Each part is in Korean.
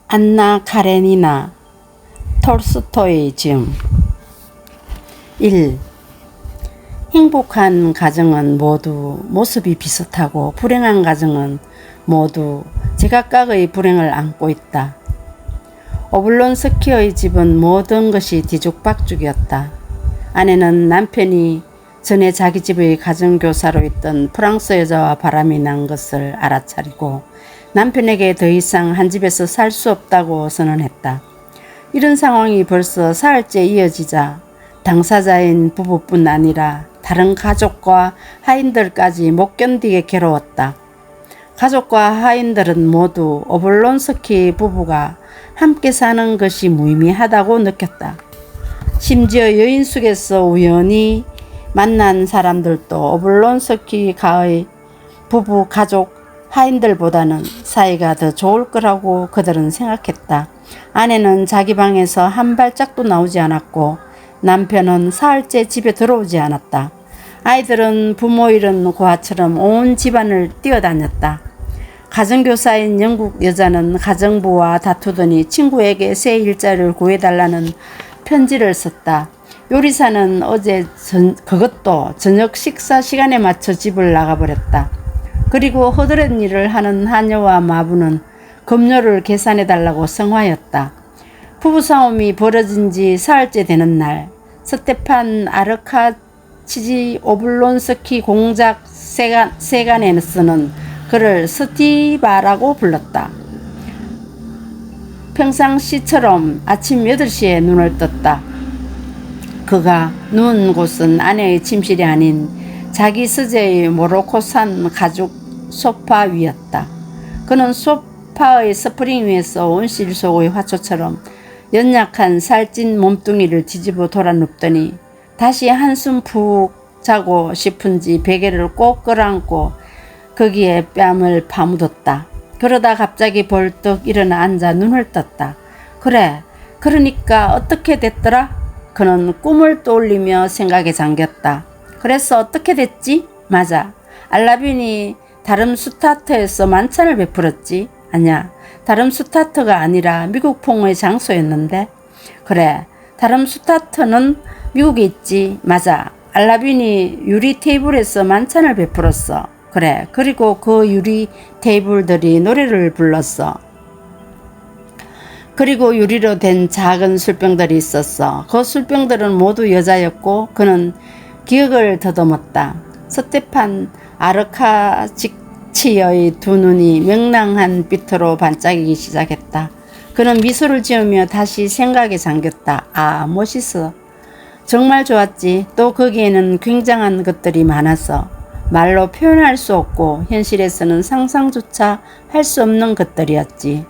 안나 카레니나 톨스토이 즈음 1. 행복한 가정은 모두 모습이 비슷하고 불행한 가정은 모두 제각각의 불행을 안고 있다. 오블론스키의 집은 모든 것이 뒤죽박죽이었다. 아내는 남편이 전에 자기 집의 가정교사로 있던 프랑스 여자와 바람이 난 것을 알아차리고 남편에게 더 이상 한 집에서 살 수 없다고 선언했다. 이런 상황이 벌써 사흘째 이어지자 당사자인 부부뿐 아니라 다른 가족과 하인들까지 못 견디게 괴로웠다. 가족과 하인들은 모두 오블론스키 부부가 함께 사는 것이 무의미하다고 느꼈다. 심지어 여인숙에서 우연히 만난 사람들도 오블론스키 가의 부부 가족 하인들보다는 사이가 더 좋을 거라고 그들은 생각했다. 아내는 자기 방에서 한 발짝도 나오지 않았고 남편은 사흘째 집에 들어오지 않았다. 아이들은 부모 잃은 고아처럼 온 집안을 뛰어다녔다. 가정교사인 영국 여자는 가정부와 다투더니 친구에게 새 일자리를 구해달라는 편지를 썼다. 요리사는 어제 그것도 저녁 식사 시간에 맞춰 집을 나가버렸다. 그리고 허드렛 일을 하는 하녀와 마부는 급료를 계산해달라고 성화했다. 부부싸움이 벌어진 지 사흘째 되는 날, 스테판 아르카치지 오블론스키 공작 세간에서는 그를 스티바라고 불렀다. 평상시처럼 아침 8시에 눈을 떴다. 그가 누운 곳은 아내의 침실이 아닌 자기 서재의 모로코산 가죽 소파 위였다. 그는 소파의 스프링 위에서 온실 속의 화초처럼 연약한 살찐 몸뚱이를 뒤집어 돌아 눕더니 다시 한숨 푹 자고 싶은지 베개를 꼭 끌어안고 거기에 뺨을 파묻었다. 그러다 갑자기 벌떡 일어나 앉아 눈을 떴다. 그래, 그러니까 어떻게 됐더라? 그는 꿈을 떠올리며 생각에 잠겼다. 그래서 어떻게 됐지? 맞아. 알라빈이 다름슈타트에서 만찬을 베풀었지? 아니야. 다름슈타트가 아니라 미국풍의 장소였는데? 그래. 다름슈타트는 미국에 있지? 맞아. 알라빈이 유리 테이블에서 만찬을 베풀었어. 그래. 그리고 그 유리 테이블들이 노래를 불렀어. 그리고 유리로 된 작은 술병들이 있었어. 그 술병들은 모두 여자였고 그는 기억을 더듬었다. 스테판 아르카치치의 두 눈이 명랑한 빛으로 반짝이기 시작했다. 그는 미소를 지으며 다시 생각에 잠겼다. 아, 멋있어. 정말 좋았지. 또 거기에는 굉장한 것들이 많아서 말로 표현할 수 없고 현실에서는 상상조차 할 수 없는 것들이었지.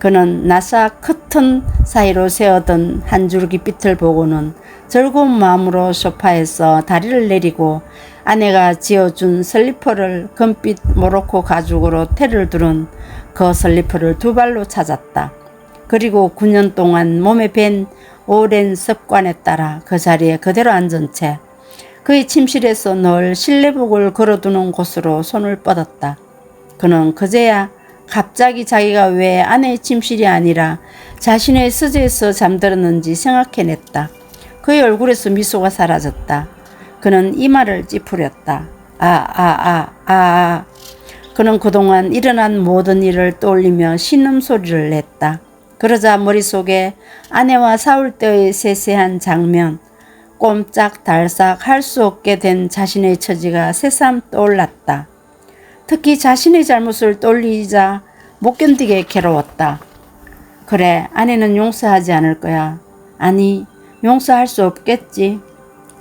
그는 나사 커튼 사이로 새어든 한 줄기 빛을 보고는 즐거운 마음으로 소파에서 다리를 내리고 아내가 지어준 슬리퍼를 금빛 모로코 가죽으로 테를 두른 그 슬리퍼를 두 발로 찾았다. 그리고 9년 동안 몸에 밴 오랜 습관에 따라 그 자리에 그대로 앉은 채 그의 침실에서 늘 실내복을 걸어두는 곳으로 손을 뻗었다. 그는 그제야 갑자기 자기가 왜 아내의 침실이 아니라 자신의 서재에서 잠들었는지 생각해냈다. 그의 얼굴에서 미소가 사라졌다. 그는 이마를 찌푸렸다. 그는 그동안 일어난 모든 일을 떠올리며 신음소리를 냈다. 그러자 머릿속에 아내와 싸울 때의 세세한 장면, 꼼짝달싹 할 수 없게 된 자신의 처지가 새삼 떠올랐다. 특히 자신의 잘못을 떠올리자 못 견디게 괴로웠다. 그래, 아내는 용서하지 않을 거야. 아니, 용서할 수 없겠지.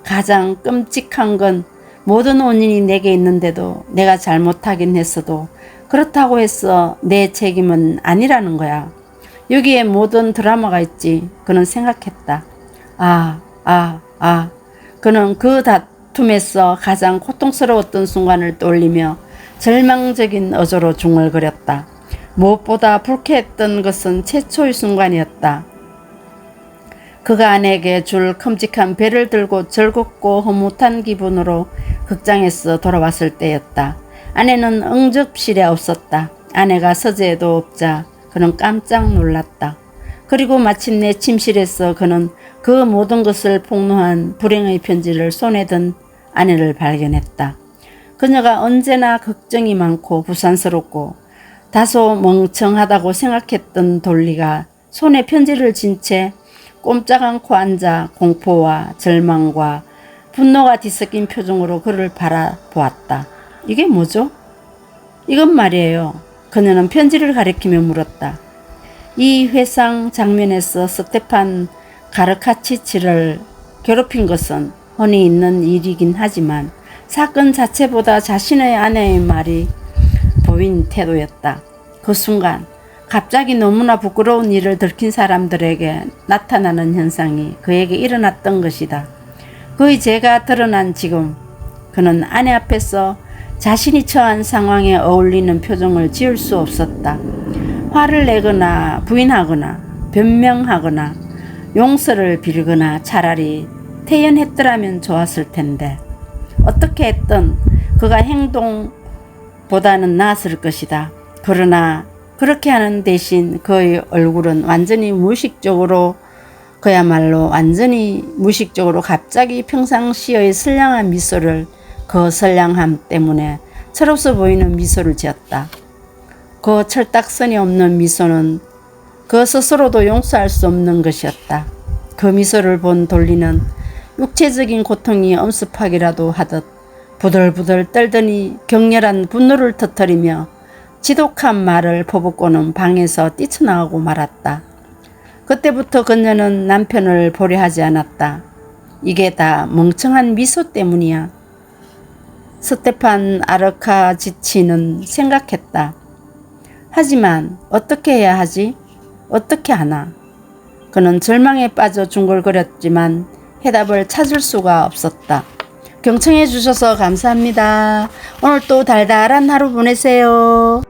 가장 끔찍한 건 모든 원인이 내게 있는데도 내가 잘못하긴 했어도 그렇다고 해서 내 책임은 아니라는 거야. 여기에 모든 드라마가 있지. 그는 생각했다. 그는 그 다툼에서 가장 고통스러웠던 순간을 떠올리며 절망적인 어조로 중얼거렸다. 무엇보다 불쾌했던 것은 최초의 순간이었다. 그가 아내에게 줄 큼직한 배를 들고 즐겁고 흐뭇한 기분으로 극장에서 돌아왔을 때였다. 아내는 응접실에 없었다. 아내가 서재에도 없자 그는 깜짝 놀랐다. 그리고 마침내 침실에서 그는 그 모든 것을 폭로한 불행의 편지를 손에 든 아내를 발견했다. 그녀가 언제나 걱정이 많고 부산스럽고 다소 멍청하다고 생각했던 돌리가 손에 편지를 쥔 채 꼼짝 않고 앉아 공포와 절망과 분노가 뒤섞인 표정으로 그를 바라보았다. 이게 뭐죠? 이건 말이에요. 그녀는 편지를 가리키며 물었다. 이 회상 장면에서 스테판 가르카치치를 괴롭힌 것은 흔히 있는 일이긴 하지만 사건 자체보다 자신의 아내의 말이 보인 태도였다. 그 순간 갑자기 너무나 부끄러운 일을 들킨 사람들에게 나타나는 현상이 그에게 일어났던 것이다. 그의 죄가 드러난 지금 그는 아내 앞에서 자신이 처한 상황에 어울리는 표정을 지을 수 없었다. 화를 내거나 부인하거나 변명하거나 용서를 빌거나 차라리 태연했더라면 좋았을 텐데 어떻게 했든 그가 행동보다는 나았을 것이다. 그러나 그렇게 하는 대신 그의 얼굴은 완전히 무의식적으로 그야말로 완전히 무의식적으로 갑자기 평상시의 선량한 미소를 그 선량함 때문에 철없어 보이는 미소를 지었다. 그 철딱선이 없는 미소는 그 스스로도 용서할 수 없는 것이었다. 그 미소를 본 돌리는 육체적인 고통이 엄습하기라도 하듯 부들부들 떨더니 격렬한 분노를 터뜨리며 지독한 말을 퍼붓고는 방에서 뛰쳐나가고 말았다. 그때부터 그녀는 남편을 보려 하지 않았다. 이게 다 멍청한 미소 때문이야. 스테판 아르카지치는 생각했다. 하지만 어떻게 해야 하지? 어떻게 하나? 그는 절망에 빠져 중얼거렸지만 해답을 찾을 수가 없었다. 경청해 주셔서 감사합니다. 오늘 또 달달한 하루 보내세요.